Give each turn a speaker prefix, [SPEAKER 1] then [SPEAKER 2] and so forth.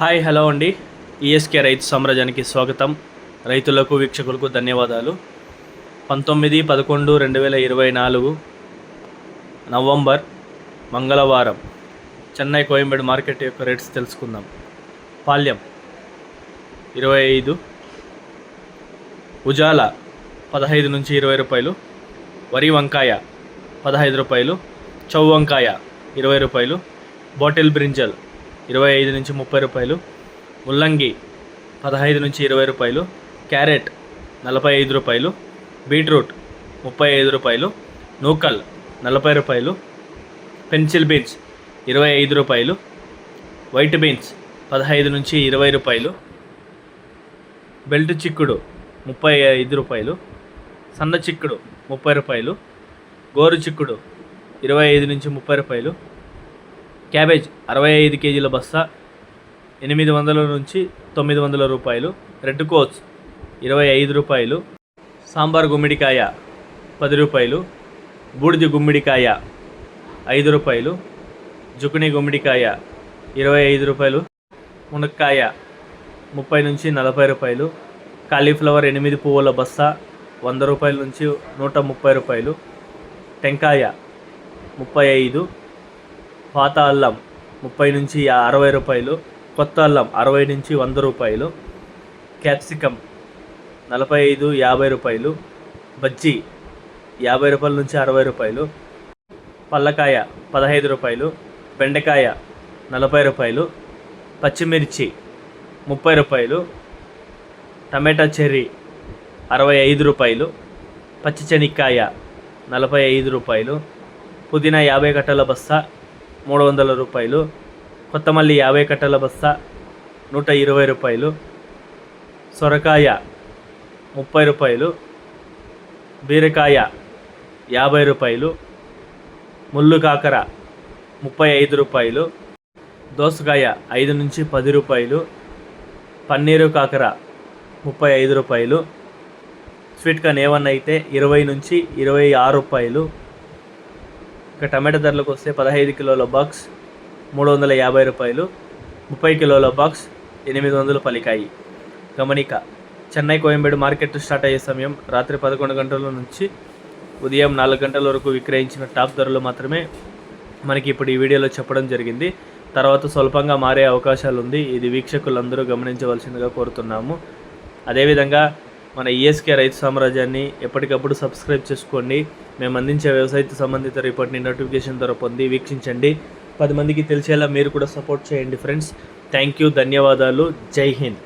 [SPEAKER 1] Hi hello అండి. ESK రైతు సామ్రాజ్యానికి స్వాగతం. రైతులకు వీక్షకులకు ధన్యవాదాలు. 19/11/2024 నవంబర్ మంగళవారం చెన్నై కోయంబేడు మార్కెట్ యొక్క రేట్స్ తెలుసుకుందాం. పాల్యం 25, ఉజాల 15 నుంచి 20 రూపాయలు, వరి వంకాయ 15 రూపాయలు, చౌ వంకాయ 20 రూపాయలు, బాటిల్ బ్రింజల్ 25 నుంచి 30 రూపాయలు, ముల్లంగి 15 నుంచి 20 రూపాయలు, క్యారెట్ 45 రూపాయలు, బీట్రూట్ 35 రూపాయలు, నూకల్ 40 రూపాయలు, పెన్సిల్ బీన్స్ 25 రూపాయలు, వైట్ బీన్స్ 15 నుంచి 20 రూపాయలు, బెల్ట్ చిక్కుడు 35 రూపాయలు, సన్న చిక్కుడు 30 రూపాయలు, గోరు చిక్కుడు 25 నుంచి 30 రూపాయలు, క్యాబేజ్ 65 కేజీల బస్తా 800 నుంచి 900 రూపాయలు, రెడ్ కోట్స్ 25 రూపాయలు, సాంబార్ గుమ్మిడికాయ 10 రూపాయలు, బూడిది గుమ్మిడికాయ 5 రూపాయలు, జుకుని గుమ్మిడికాయ 25 రూపాయలు, మునక్కాయ 30 నుంచి 40 రూపాయలు, కాలీఫ్లవర్ 8 పువ్వుల బస్తా 100 రూపాయల నుంచి 130 రూపాయలు, టెంకాయ 35, పాత అల్లం 30 నుంచి 60 రూపాయలు, కొత్త అల్లం 60 నుంచి 100 రూపాయలు, క్యాప్సికమ్ 45, 50 రూపాయలు, బజ్జీ 50 రూపాయల నుంచి 60 రూపాయలు, పల్లకాయ 15 రూపాయలు, బెండకాయ 40 రూపాయలు, పచ్చిమిర్చి 30 రూపాయలు, టమాటా చెర్రీ 65 రూపాయలు, పచ్చి శనక్కాయ 45 రూపాయలు, పుదీనా 50 కట్టల బస్తా 300 రూపాయలు, కొత్తమల్లి 50 కట్టల బస్తా 120 రూపాయలు, సొరకాయ 30 రూపాయలు, బీరకాయ 50 రూపాయలు, ముళ్ళు కాకర 35 రూపాయలు, దోసకాయ 5 నుంచి 10 రూపాయలు, పన్నీరు కాకర 35 రూపాయలు, స్వీట్ కార్న్ ఏమన్నా అయితే 20 నుంచి 26 రూపాయలు. ఇక టమాటా ధరలకు వస్తే 15 కిలోల బాక్స్ 350 రూపాయలు, 30 కిలోల బాక్స్ 800 పలికాయి. గమనిక, చెన్నై కోయంబేడు మార్కెట్ స్టార్ట్ అయ్యే సమయం రాత్రి 11 గంటల నుంచి ఉదయం 4 గంటల వరకు విక్రయించిన టాప్ ధరలు మాత్రమే మనకి ఇప్పుడు ఈ వీడియోలో చెప్పడం జరిగింది. తర్వాత స్వల్పంగా మారే అవకాశాలు ఉంది. ఇది వీక్షకులందరూ గమనించవలసిందిగా కోరుతున్నాము. అదేవిధంగా మన ఈఎస్కే రైతు సామ్రాజ్యాన్ని ఎప్పటికప్పుడు సబ్స్క్రైబ్ చేసుకోండి. మేము అందించే వ్యవసాయ సంబంధిత రిపోర్ట్ని నోటిఫికేషన్ ద్వారా పొంది వీక్షించండి. 10 మందికి తెలిసేలా మీరు కూడా సపోర్ట్ చేయండి ఫ్రెండ్స్. థ్యాంక్ యూ, ధన్యవాదాలు, జై హింద్.